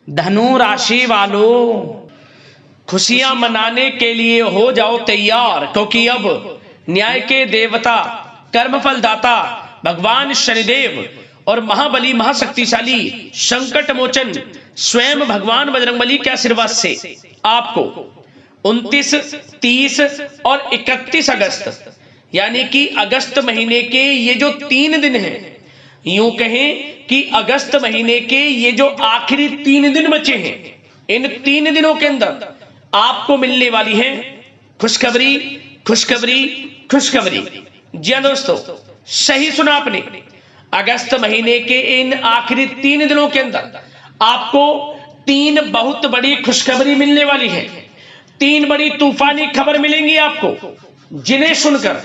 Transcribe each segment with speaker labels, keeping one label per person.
Speaker 1: धनु राशि वालों, खुशियां मनाने के लिए हो जाओ तैयार, क्योंकि अब न्याय के देवता, कर्मफल दाता भगवान शनिदेव और महाबली महाशक्तिशाली संकट मोचन स्वयं भगवान बजरंगबली के आशीर्वाद से आपको 29, 30 और 31 अगस्त यानी कि अगस्त महीने के ये जो 3 दिन हैं, यूं कहें कि अगस्त महीने के ये जो आखिरी 3 दिन बचे हैं, इन 3 दिनों के अंदर आपको मिलने वाली है खुशखबरी, खुशखबरी, खुशखबरी। जी हां दोस्तों, सही सुना आपने। अगस्त महीने के इन आखिरी 3 दिनों के अंदर आपको 3 बहुत बड़ी खुशखबरी मिलने वाली है। 3 बड़ी तूफानी खबर मिलेंगी आपको, जिन्हें सुनकर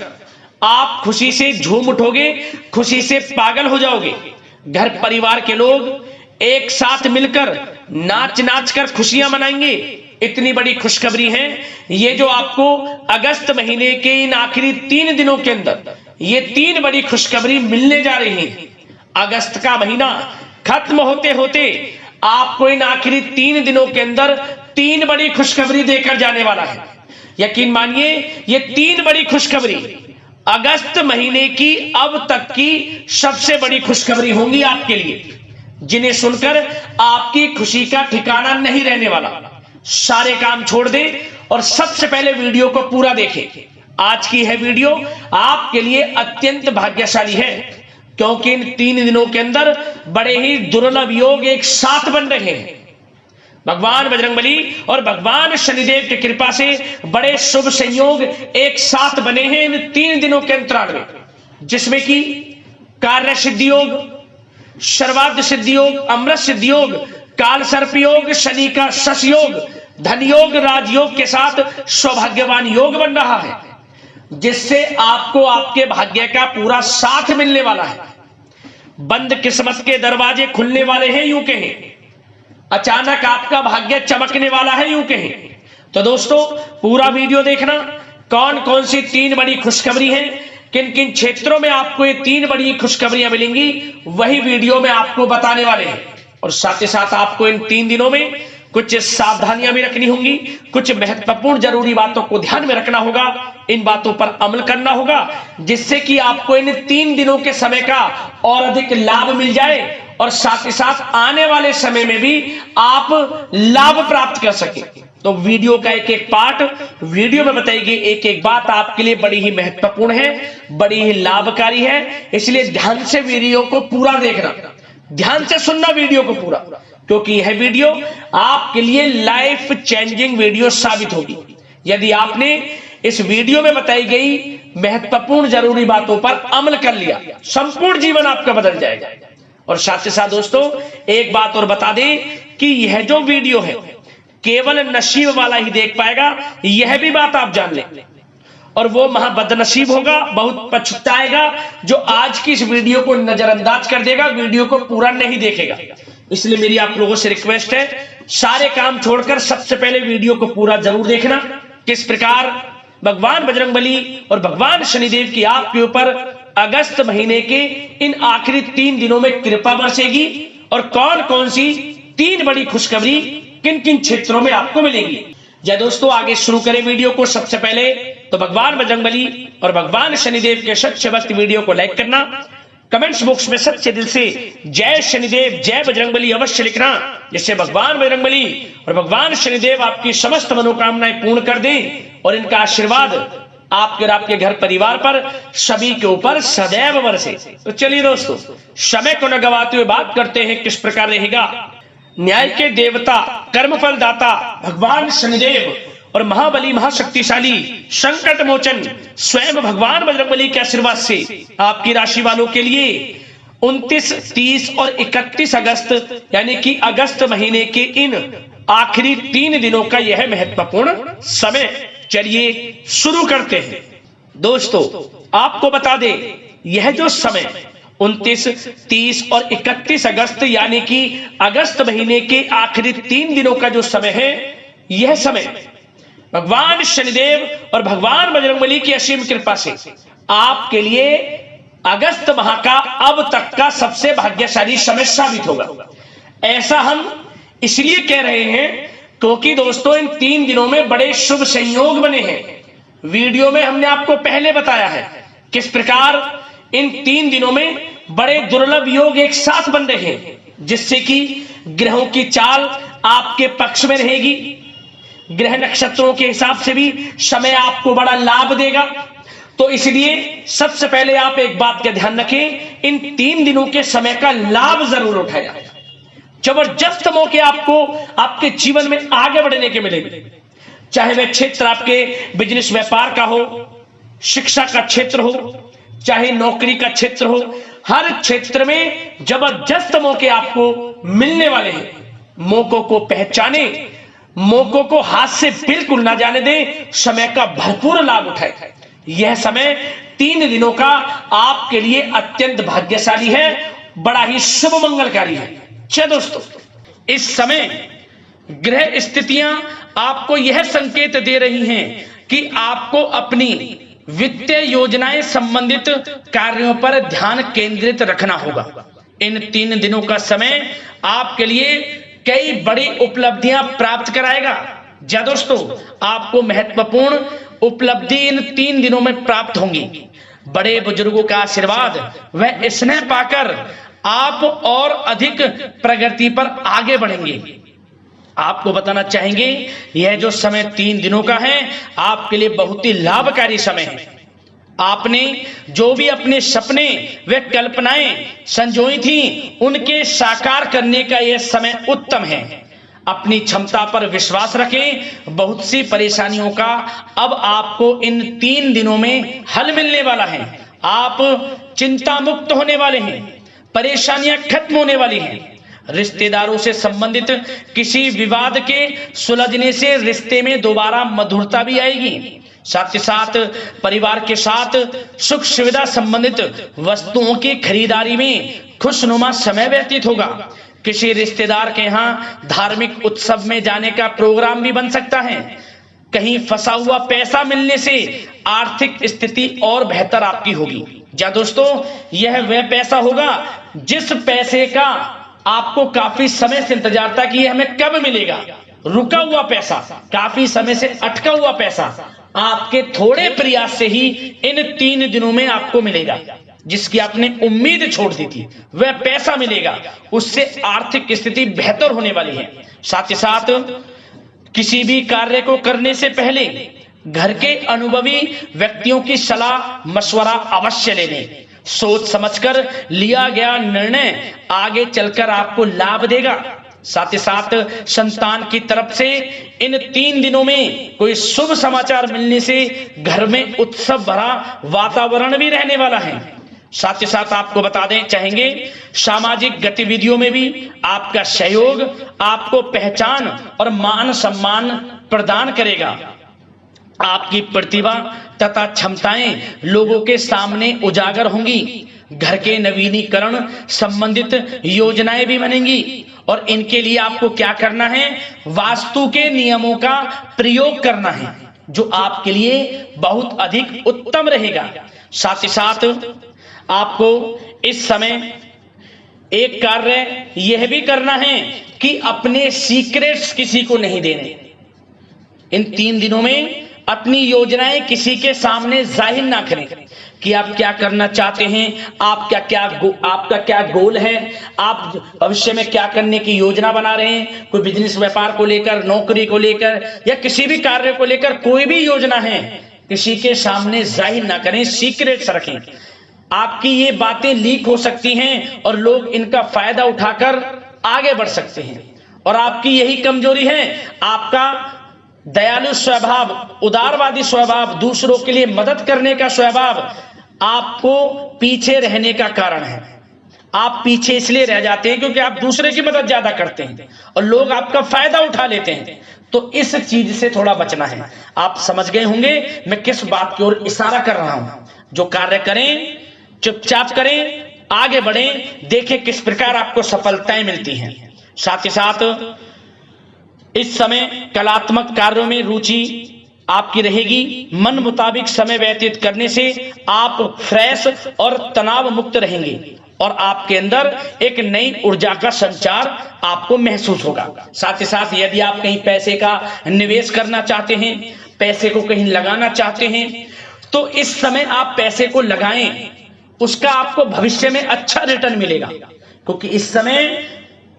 Speaker 1: आप खुशी से झूम उठोगे, खुशी से पागल हो जाओगे। घर परिवार के लोग एक साथ मिलकर नाच नाच कर खुशियां मनाएंगे। इतनी बड़ी खुशखबरी है ये, जो आपको अगस्त महीने के इन आखिरी 3 दिनों के अंदर ये 3 बड़ी खुशखबरी मिलने जा रही है। अगस्त का महीना खत्म होते होते आपको इन आखिरी 3 दिनों के अंदर 3 बड़ी खुशखबरी देकर जाने वाला है। यकीन मानिए, ये 3 बड़ी खुशखबरी अगस्त महीने की अब तक की सबसे बड़ी खुशखबरी होंगी आपके लिए, जिन्हें सुनकर आपकी खुशी का ठिकाना नहीं रहने वाला। सारे काम छोड़ दें और सबसे पहले वीडियो को पूरा देखें। आज की है वीडियो आपके लिए अत्यंत भाग्यशाली है, क्योंकि इन 3 दिनों के अंदर बड़े ही दुर्लभ योग एक साथ बन रहे हैं। भगवान बजरंगबली और भगवान शनिदेव की कृपा से बड़े शुभ संयोग एक साथ बने हैं इन 3 दिनों के अंतराल में, जिसमें कि कार्य सिद्धि योग, सर्वार्थ सिद्धि योग, अमृत सिद्धि योग, काल सर्प योग, शनि का शश योग, धन योग, राजयोग के साथ सौभाग्यवान योग बन रहा है, जिससे आपको आपके भाग्य का पूरा साथ मिलने वाला है। बंद किस्मत के दरवाजे खुलने वाले हैं, यूं कहें अचानक आपका भाग्य चमकने वाला है, यूं कहें। तो दोस्तों, पूरा वीडियो देखना। कौन कौन सी 3 बड़ी खुशखबरी हैं, किन किन क्षेत्रों में आपको ये 3 बड़ी खुशखबरियां मिलेंगी, वही वीडियो में आपको बताने वाले हैं। और साथ ही साथ आपको इन 3 दिनों में कुछ सावधानियां भी रखनी होंगी, कुछ महत्वपूर्ण जरूरी बातों को ध्यान में रखना होगा, इन बातों पर अमल करना होगा, जिससे कि आपको इन 3 दिनों के समय का और अधिक लाभ मिल जाए और साथ ही साथ आने वाले समय में भी आप लाभ प्राप्त कर सके। तो वीडियो का एक एक पार्ट, वीडियो में बताई गई एक एक बात आपके लिए बड़ी ही महत्वपूर्ण है, बड़ी ही लाभकारी है। इसलिए ध्यान से वीडियो को पूरा देखना, ध्यान से सुनना वीडियो को पूरा, क्योंकि यह वीडियो आपके लिए लाइफ चेंजिंग वीडियो साबित होगी। यदि आपने इस वीडियो में बताई गई महत्वपूर्ण जरूरी बातों पर अमल कर लिया, संपूर्ण जीवन आपका बदल जाएगा। और साथ ही साथ दोस्तों, एक बात और बता दें कि यह जो वीडियो है केवल नसीब वाला ही देख पाएगा, यह भी बात आप जान लें। और वो महाबदनसीब होगा, बहुत पछताएगा, जो आज की इस वीडियो को नजरअंदाज कर देगा, वीडियो को पूरा नहीं देखेगा। इसलिए मेरी आप लोगों से रिक्वेस्ट है, सारे काम छोड़कर सबसे पहले वीडियो को पूरा जरूर देखना। किस प्रकार भगवान बजरंगबली और भगवान शनिदेव की आपके ऊपर अगस्त महीने के इन आखिरी 3 दिनों में कृपा बरसेगी और कौन कौन सी 3 बड़ी खुशखबरी किन किन क्षेत्रों में आपको मिलेगी। जय दोस्तों, आगे शुरू करें वीडियो को। सबसे पहले तो भगवान बजरंगबली और भगवान शनिदेव के सच्चे भक्त वीडियो को लाइक करना, कमेंट्स बॉक्स में सच्चे दिल से जय शनिदेव, जय बजरंगबली अवश्य लिखना, जिससे भगवान बजरंगबली और भगवान शनिदेव आपकी समस्त मनोकामनाएं पूर्ण कर दें और इनका आशीर्वाद आपके और आपके घर परिवार पर सभी के ऊपर सदैव बरसे। तो चलिए दोस्तों, समय को न गवाते हुए बात करते हैं किस प्रकार रहेगा न्याय के देवता, कर्मफल दाता भगवान शनिदेव और महाबली महाशक्तिशाली संकट मोचन स्वयं भगवान बजरंगबली के आशीर्वाद से आपकी राशि वालों के लिए 29, 30 और 31 अगस्त यानी कि अगस्त महीने के इन आखिरी 3 दिनों का यह महत्वपूर्ण समय। चलिए शुरू करते हैं। दोस्तों, आपको बता दें, यह जो समय 29, 30 और 31 अगस्त यानी कि अगस्त महीने के आखिरी 3 दिनों का जो समय है, यह समय भगवान शनिदेव और भगवान बजरंगबली की असीम कृपा से आपके लिए अगस्त माह का अब तक का सबसे भाग्यशाली समय साबित होगा। ऐसा हम इसलिए कह रहे हैं क्योंकि दोस्तों इन 3 दिनों में बड़े शुभ संयोग बने हैं। वीडियो में हमने आपको पहले बताया है किस प्रकार इन 3 दिनों में बड़े दुर्लभ योग एक साथ बन रहे हैं, जिससे कि ग्रहों की चाल आपके पक्ष में रहेगी। ग्रह नक्षत्रों के हिसाब से भी समय आपको बड़ा लाभ देगा। तो इसलिए सबसे पहले आप एक बात का ध्यान रखें, इन 3 दिनों के समय का लाभ जरूर उठाया। जबरदस्त मौके आपको आपके जीवन में आगे बढ़ने के मिलेंगे, चाहे वह क्षेत्र आपके बिजनेस व्यापार का हो, शिक्षा का क्षेत्र हो, चाहे नौकरी का क्षेत्र हो, हर क्षेत्र में जबरदस्त मौके आपको मिलने वाले हैं। मौकों को पहचाने, मौकों को हाथ से बिल्कुल ना जाने दें, समय का भरपूर लाभ उठाए। यह समय 3 दिनों का आपके लिए अत्यंत भाग्यशाली है, बड़ा ही शुभ मंगलकारी है। अच्छा दोस्तों, इस समय ग्रह स्थितियां आपको यह संकेत दे रही हैं कि आपको अपनी वित्तीय योजनाएं संबंधित कार्यों पर ध्यान केंद्रित रखना होगा। इन 3 दिनों का समय आपके लिए कई बड़ी उपलब्धियां प्राप्त कराएगा। जा दोस्तों, आपको महत्वपूर्ण उपलब्धि इन 3 दिनों में प्राप्त होंगी। बड़े बुजुर्गों का आशीर्वाद व स्नेह पाकर आप और अधिक प्रगति पर आगे बढ़ेंगे। आपको बताना चाहेंगे, यह जो समय 3 दिनों का है आपके लिए बहुत ही लाभकारी समय है। आपने जो भी अपने सपने व कल्पनाएं संजोई थी, उनके साकार करने का यह समय उत्तम है। अपनी क्षमता पर विश्वास रखें। बहुत सी परेशानियों का अब आपको इन 3 दिनों में हल मिलने वाला है। आप चिंता मुक्त होने वाले हैं, परेशानियां खत्म होने वाली हैं। रिश्तेदारों से संबंधित किसी विवाद के सुलझने से रिश्ते में दोबारा मधुरता भी आएगी। साथ ही साथ परिवार के साथ सुख सुविधा संबंधित वस्तुओं की खरीदारी में खुशनुमा समय व्यतीत होगा। किसी रिश्तेदार के यहाँ धार्मिक उत्सव में जाने का प्रोग्राम भी बन सकता है। कहीं फंसा हुआ पैसा मिलने से आर्थिक स्थिति और बेहतर आपकी होगी। जा दोस्तों, यह वह पैसा होगा जिस पैसे का आपको काफी समय से इंतजार था कि यह हमें कब मिलेगा। रुका हुआ पैसा, काफी समय से अटका हुआ पैसा आपके थोड़े प्रयास से ही इन 3 दिनों में आपको मिलेगा। जिसकी आपने उम्मीद छोड़ दी थी वह पैसा मिलेगा, उससे आर्थिक स्थिति बेहतर होने वाली है। साथ ही साथ किसी भी कार्य को करने से पहले घर के अनुभवी व्यक्तियों की सलाह मशवरा अवश्य ले लें। सोच समझकर लिया गया निर्णय आगे चलकर आपको लाभ देगा। साथ ही साथ संतान की तरफ से इन 3 दिनों में कोई शुभ समाचार मिलने से घर में उत्सव भरा वातावरण भी रहने वाला है। साथ ही साथ आपको बता दें चाहेंगे, सामाजिक गतिविधियों में भी आपका सहयोग आपको पहचान और मान सम्मान प्रदान करेगा। आपकी प्रतिभा तथा क्षमताएं लोगों के सामने उजागर होंगी। घर के नवीनीकरण संबंधित योजनाएं भी बनेंगी और इनके लिए आपको क्या करना है, वास्तु के नियमों का प्रयोग करना है, जो आपके लिए बहुत अधिक उत्तम रहेगा। साथ ही साथ आपको इस समय एक कार्य यह भी करना है कि अपने सीक्रेट्स किसी को नहीं देने। इन 3 दिनों में अपनी योजनाएं किसी के सामने जाहिर ना करें कि आप क्या करना चाहते हैं, आपका क्या गोल है, आप भविष्य में क्या करने की योजना बना रहे हैं। कोई बिजनेस व्यापार को लेकर, नौकरी को लेकर या किसी भी कार्य को लेकर कोई भी योजना है, किसी के सामने जाहिर ना करें, सीक्रेट्स रखें। आपकी ये बातें लीक हो सकती हैं और लोग इनका फायदा उठाकर आगे बढ़ सकते हैं। और आपकी यही कमजोरी है, आपका दयालु स्वभाव, उदारवादी स्वभाव, दूसरों के लिए मदद करने का स्वभाव आपको पीछे रहने का कारण है। आप पीछे इसलिए रह जाते हैं क्योंकि आप दूसरे की मदद ज्यादा करते हैं और लोग आपका फायदा उठा लेते हैं। तो इस चीज से थोड़ा बचना है। आप समझ गए होंगे मैं किस बात की ओर इशारा कर रहा हूं। जो कार्य करें चुपचाप करें, आगे बढ़ें, देखें किस प्रकार आपको सफलताएं मिलती हैं। साथ ही साथ इस समय कलात्मक कार्यों में रुचि आपकी रहेगी। मन मुताबिक समय व्यतीत करने से आप फ्रेश और तनाव मुक्त रहेंगे। और आपके अंदर एक नई ऊर्जा का संचार आपको महसूस होगा। साथ ही साथ यदि आप कहीं पैसे का निवेश करना चाहते हैं, पैसे को कहीं लगाना चाहते हैं, तो इस समय आप पैसे को लगाएं, उसका आपको भविष्य में अच्छा रिटर्न मिलेगा। क्योंकि इस समय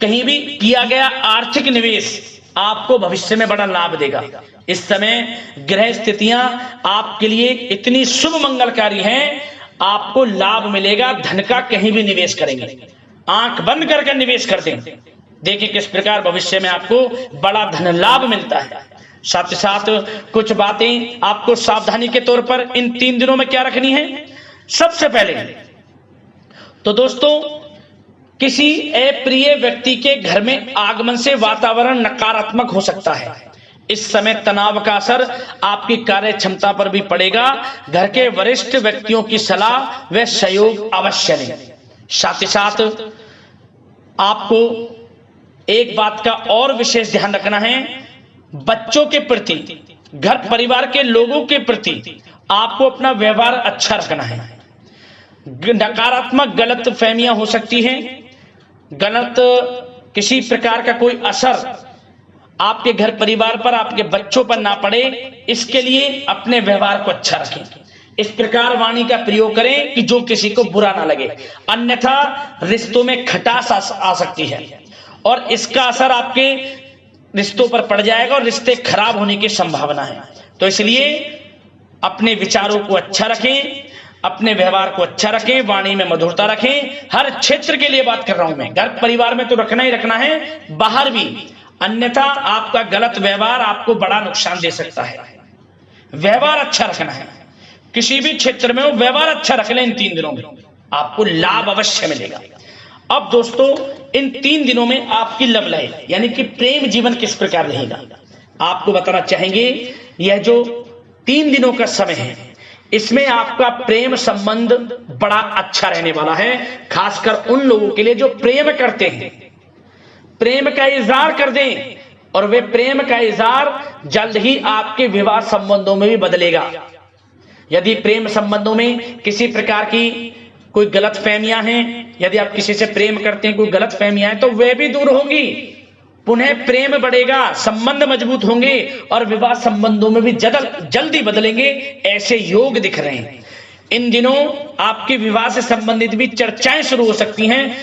Speaker 1: कहीं भी किया गया आर्थिक निवेश आपको भविष्य में बड़ा लाभ देगा। इस समय ग्रह स्थितियां आपके लिए इतनी शुभ मंगलकारी हैं, आपको लाभ मिलेगा। धन का कहीं भी निवेश करेंगे, आंख बंद करके निवेश कर दें, देखिए किस प्रकार भविष्य में आपको बड़ा धन लाभ मिलता है। साथ ही साथ कुछ बातें आपको सावधानी के तौर पर इन 3 दिनों में क्या रखनी है। सबसे पहले तो दोस्तों, किसी अप्रिय व्यक्ति के घर में आगमन से वातावरण नकारात्मक हो सकता है। इस समय तनाव का असर आपकी कार्य क्षमता पर भी पड़ेगा। घर के वरिष्ठ व्यक्तियों की सलाह व सहयोग अवश्य लें। साथ ही साथ आपको एक बात का और विशेष ध्यान रखना है, बच्चों के प्रति, घर परिवार के लोगों के प्रति आपको अपना व्यवहार अच्छा रखना है। नकारात्मक गलत फहमियां हो सकती हैं, गलत किसी प्रकार का कोई असर आपके घर परिवार पर, आपके बच्चों पर ना पड़े, इसके लिए अपने व्यवहार को अच्छा रखें। इस प्रकार वाणी का प्रयोग करें कि जो किसी को बुरा ना लगे, अन्यथा रिश्तों में खटास आ सकती है और इसका असर आपके रिश्तों पर पड़ जाएगा और रिश्ते खराब होने की संभावना है। तो इसलिए अपने विचारों को अच्छा रखें, अपने व्यवहार को अच्छा रखें, वाणी में मधुरता रखें। हर क्षेत्र के लिए बात कर रहा हूं मैं, घर परिवार में तो रखना ही रखना है, बाहर भी, अन्यथा आपका गलत व्यवहार आपको बड़ा नुकसान दे सकता है। व्यवहार अच्छा रखना है, किसी भी क्षेत्र में हो व्यवहार अच्छा रख लें। इन 3 दिनों में आपको लाभ अवश्य मिलेगा। अब दोस्तों, इन 3 दिनों में आपकी लव लाइफ यानी कि प्रेम जीवन किस प्रकार रहेगा, आपको बताना चाहेंगे। यह जो 3 दिनों का समय है, इसमें आपका प्रेम संबंध बड़ा अच्छा रहने वाला है। खासकर उन लोगों के लिए जो प्रेम करते हैं, प्रेम का इजहार कर दें, और वे प्रेम का इजहार जल्द ही आपके विवाह संबंधों में भी बदलेगा। यदि प्रेम संबंधों में किसी प्रकार की कोई गलत फहमियां हैं, यदि आप किसी से प्रेम करते हैं, कोई गलत फहमियां हैं, तो वे भी दूर होंगी, पुनः प्रेम बढ़ेगा, संबंध मजबूत होंगे और विवाह संबंधों में भी जल्दी बदलेंगे। ऐसे योग दिख रहे हैं। इन दिनों आपके विवाह से संबंधित भी चर्चाएं शुरू हो सकती हैं,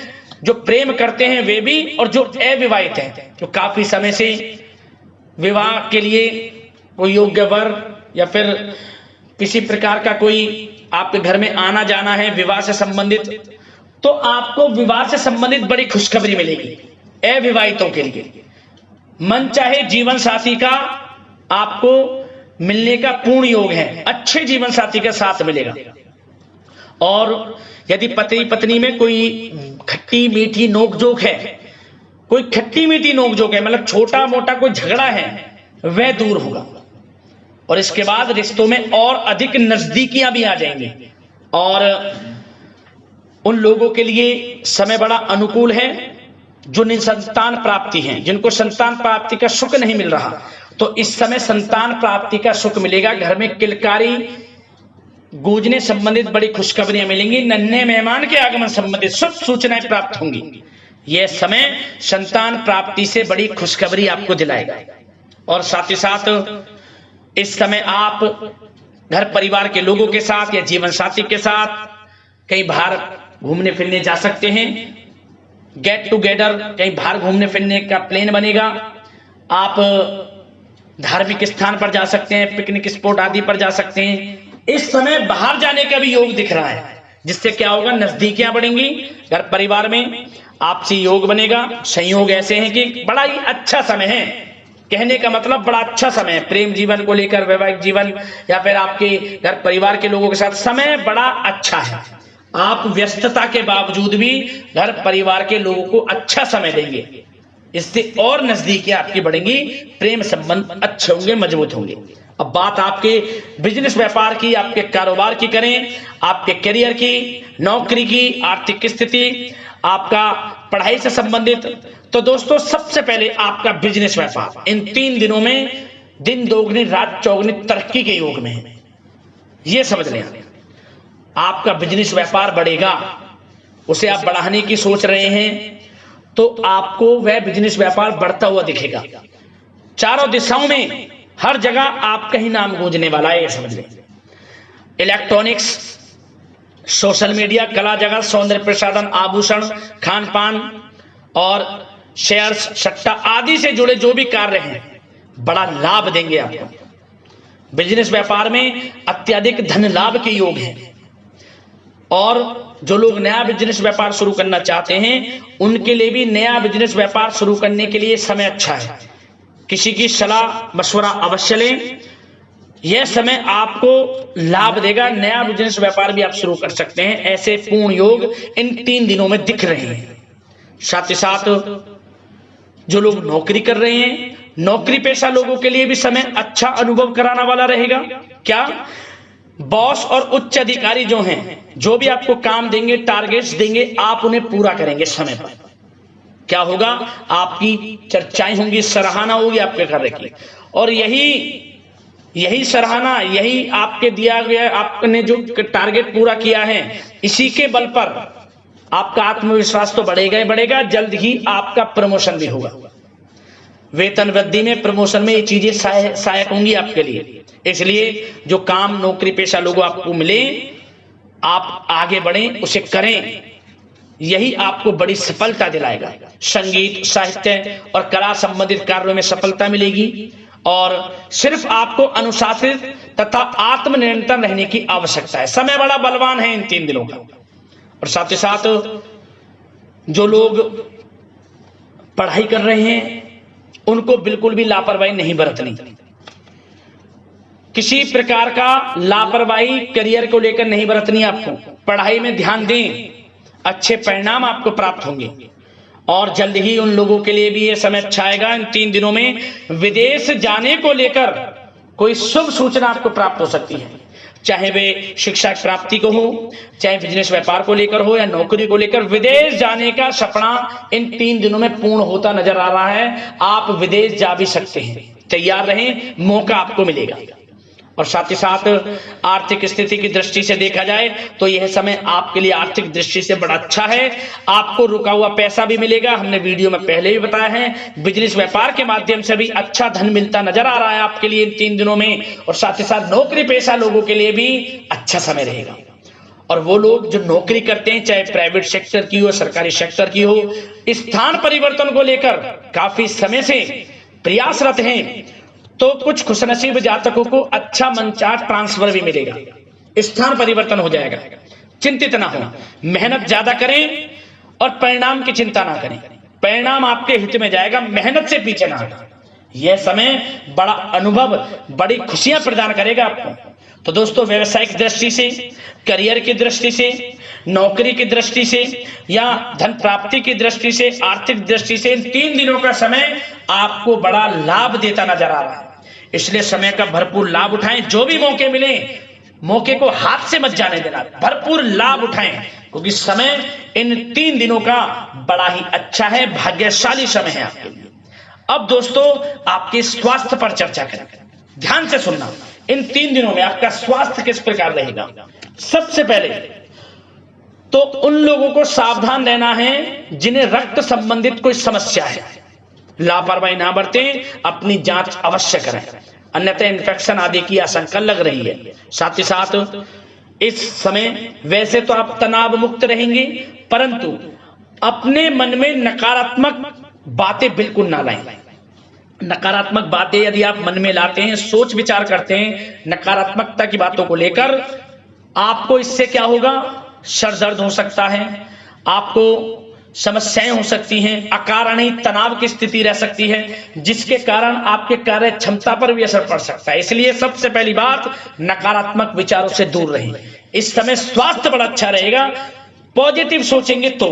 Speaker 1: जो प्रेम करते हैं वे भी, और जो अविवाहित हैं, जो काफी समय से विवाह के लिए कोई योग्य वर या फिर किसी प्रकार का कोई आपके घर में आना जाना है विवाह से संबंधित, तो आपको विवाह से संबंधित बड़ी खुशखबरी मिलेगी। अविवाहितों के लिए मन चाहे जीवन साथी का आपको मिलने का पूर्ण योग है, अच्छे जीवन साथी के साथ मिलेगा। और यदि पति पत्नी में कोई खट्टी मीठी नोकझोंक है, कोई खट्टी मीठी नोकझोंक है, मतलब छोटा मोटा कोई झगड़ा है, वह दूर होगा। और इसके बाद रिश्तों में और अधिक नजदीकियां भी आ जाएंगी। और उन लोगों के लिए समय बड़ा अनुकूल है जो निसंतान प्राप्ति हैं, जिनको संतान प्राप्ति का सुख नहीं मिल रहा, तो इस समय संतान प्राप्ति का सुख मिलेगा। घर में किलकारी गूंजने संबंधित बड़ी खुशखबरियां मिलेंगी। नन्हे मेहमान के आगमन संबंधित शुभ सूचनाएं प्राप्त होंगी। यह समय संतान प्राप्ति से बड़ी खुशखबरी आपको दिलाएगा। और साथ ही साथ इस समय आप घर परिवार के लोगों के साथ या जीवन साथी के साथ कहीं बाहर घूमने फिरने जा सकते हैं। गेट टुगेदर, कहीं बाहर घूमने फिरने का प्लान बनेगा। आप धार्मिक स्थान पर जा सकते हैं, पिकनिक स्पॉट आदि पर जा सकते हैं। इस समय बाहर जाने का भी योग दिख रहा है, जिससे क्या होगा, नजदीकियां बढ़ेंगी, घर परिवार में आपसी योग बनेगा। संयोग ऐसे हैं कि बड़ा ही अच्छा समय है। कहने का मतलब बड़ा अच्छा समय है, प्रेम जीवन को लेकर, वैवाहिक जीवन या फिर आपके घर परिवार के लोगों के साथ समय बड़ा अच्छा है। आप व्यस्तता के बावजूद भी घर परिवार के लोगों को अच्छा समय देंगे, इससे और नजदीकियां आपकी बढ़ेंगी, प्रेम संबंध अच्छे होंगे, मजबूत होंगे। अब बात आपके बिजनेस व्यापार की, आपके कारोबार की करें, आपके करियर की, नौकरी की, आर्थिक स्थिति, आपका पढ़ाई से संबंधित, तो दोस्तों सबसे पहले आपका बिजनेस व्यापार इन 3 दिनों में दिन दोगुनी रात चौगुनी तरक्की के योग में है। यह समझ लें, आपका बिजनेस व्यापार बढ़ेगा, उसे आप बढ़ाने की सोच रहे हैं, तो आपको वह बिजनेस व्यापार बढ़ता हुआ दिखेगा। चारों दिशाओं में हर जगह आपका ही नाम गूंजने वाला है, ये समझ लें। इलेक्ट्रॉनिक्स, सोशल मीडिया, कला जगत, सौंदर्य प्रसाधन, आभूषण, खान पान और शेयर्स, सट्टा आदि से जुड़े जो भी कार्य हैं बड़ा लाभ देंगे आपको। बिजनेस व्यापार में अत्यधिक धन लाभ के योग हैं, और जो लोग नया बिजनेस व्यापार शुरू करना चाहते हैं उनके लिए भी नया बिजनेस व्यापार शुरू करने के लिए समय अच्छा है। किसी की सलाह मशवरा अवश्य लें, यह समय आपको लाभ देगा। नया बिजनेस व्यापार भी आप शुरू कर सकते हैं, ऐसे पूर्ण योग इन 3 दिनों में दिख रहे हैं। साथ ही साथ जो लोग नौकरी कर रहे हैं, नौकरी पेशा लोगों के लिए भी समय अच्छा अनुभव कराने वाला रहेगा। क्या बॉस और उच्च अधिकारी जो हैं, जो भी आपको काम देंगे, टारगेट्स देंगे, आप उन्हें पूरा करेंगे समय पर। क्या होगा, आपकी चर्चाएं होंगी, सराहना होगी आपके कार्य की, और यही सराहना, यही आपके दिया गया, आपने जो टारगेट पूरा किया है, इसी के बल पर आपका आत्मविश्वास तो बढ़ेगा ही बढ़ेगा। जल्द ही आपका प्रमोशन भी होगा। वेतन वृद्धि में, प्रमोशन में ये चीजें सहायक होंगी आपके लिए। इसलिए जो काम नौकरी पेशा लोगों आपको मिले, आप आगे बढ़ें, उसे करें, यही आपको बड़ी सफलता दिलाएगा। संगीत, साहित्य और कला संबंधित कार्यों में सफलता मिलेगी, और सिर्फ आपको अनुशासित तथा आत्मनियंत्रण रहने की आवश्यकता है। समय बड़ा बलवान है इन 3 दिनों का। और साथ ही साथ जो लोग पढ़ाई कर रहे हैं उनको बिल्कुल भी लापरवाही नहीं बरतनी। किसी प्रकार का लापरवाही करियर को लेकर नहीं बरतनी। आपको पढ़ाई में ध्यान दें, अच्छे परिणाम आपको प्राप्त होंगे। और जल्द ही उन लोगों के लिए भी यह समय अच्छा आएगा। इन 3 दिनों में विदेश जाने को लेकर कोई शुभ सूचना आपको प्राप्त हो सकती है, चाहे वे शिक्षा प्राप्ति को हो, चाहे बिजनेस व्यापार को लेकर हो, या नौकरी को लेकर। विदेश जाने का सपना इन 3 दिनों में पूर्ण होता नजर आ रहा है। आप विदेश जा भी सकते हैं, तैयार रहें, मौका आपको मिलेगा। और साथ ही साथ आर्थिक स्थिति की दृष्टि से देखा जाए तो यह समय आपके लिए आर्थिक दृष्टि से बड़ा अच्छा है। आपको रुका हुआ पैसा भी मिलेगा, हमने वीडियो में पहले भी बताया है। बिजनेस व्यापार के माध्यम से भी अच्छा धन मिलता नजर आ रहा है आपके लिए इन 3 दिनों में। और साथ ही साथ नौकरी पेशा लोगों के लिए भी अच्छा समय रहेगा। और वो लोग जो नौकरी करते हैं, चाहे प्राइवेट सेक्टर की हो, सरकारी सेक्टर की हो, स्थान परिवर्तन को लेकर काफी समय से प्रयासरत हैं, तो कुछ खुशनसीब जातकों को अच्छा मनचाहा ट्रांसफर भी मिलेगा, स्थान परिवर्तन हो जाएगा। चिंतित ना हो, मेहनत ज्यादा करें और परिणाम की चिंता ना करें। परिणाम आपके हित में जाएगा, मेहनत से पीछे ना हटें। यह समय बड़ा अनुभव, बड़ी खुशियां प्रदान करेगा आपको। तो दोस्तों, व्यवसायिक दृष्टि से, करियर की दृष्टि से, नौकरी की दृष्टि से, या धन प्राप्ति की दृष्टि से, आर्थिक दृष्टि से, इन 3 दिनों का समय आपको बड़ा लाभ देता नजर आ रहा है। इसलिए समय का भरपूर लाभ उठाएं। जो भी मौके मिले, मौके को हाथ से मत जाने देना, भरपूर लाभ उठाएं, क्योंकि समय इन 3 दिनों का बड़ा ही अच्छा है, भाग्यशाली समय है आपके लिए। अब दोस्तों, आपके स्वास्थ्य पर चर्चा करें। ध्यान से सुनना, इन 3 दिनों में आपका स्वास्थ्य किस प्रकार रहेगा। सबसे पहले तो उन लोगों को सावधान रहना है जिन्हें रक्त संबंधित कोई समस्या है। लापरवाही ना बरतें, अपनी जांच अवश्य करें, अन्यथा इन्फेक्शन आदि की आशंका लग रही है। साथ ही साथ इस समय वैसे तो आप तनाव मुक्त रहेंगे, परंतु अपने मन में नकारात्मक बातें बिल्कुल ना लाएं। नकारात्मक बातें यदि आप मन में लाते हैं, सोच विचार करते हैं नकारात्मकता की बातों को लेकर, आपको इससे क्या होगा, सर दर्द हो सकता है, आपको समस्याएं हो सकती हैं, अकारणीय तनाव की स्थिति रह सकती है, जिसके कारण आपके कार्य क्षमता पर भी असर पड़ सकता है। इसलिए सबसे पहली बात, नकारात्मक विचारों से दूर रहें। इस समय स्वास्थ्य बड़ा अच्छा रहेगा। पॉजिटिव सोचेंगे तो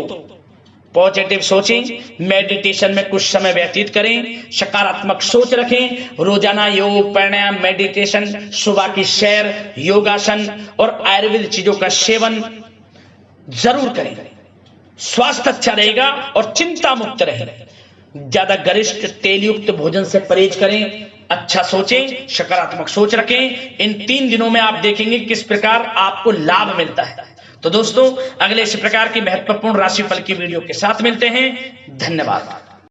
Speaker 1: पॉजिटिव सोचें, मेडिटेशन में कुछ समय व्यतीत करें, सकारात्मक सोच रखें, रोजाना योग, प्राणायाम, मेडिटेशन, सुबह की सैर, योगासन और आयुर्वेद चीजों का सेवन जरूर करें। स्वास्थ्य अच्छा रहेगा और चिंता मुक्त रहें। ज्यादा गरिष्ठ तेलयुक्त भोजन से परहेज करें, अच्छा सोचें, सकारात्मक सोच रखें। इन 3 दिनों में आप देखेंगे किस प्रकार आपको लाभ मिलता है। तो दोस्तों अगले इस प्रकार की महत्वपूर्ण राशिफल की वीडियो के साथ मिलते हैं। धन्यवाद।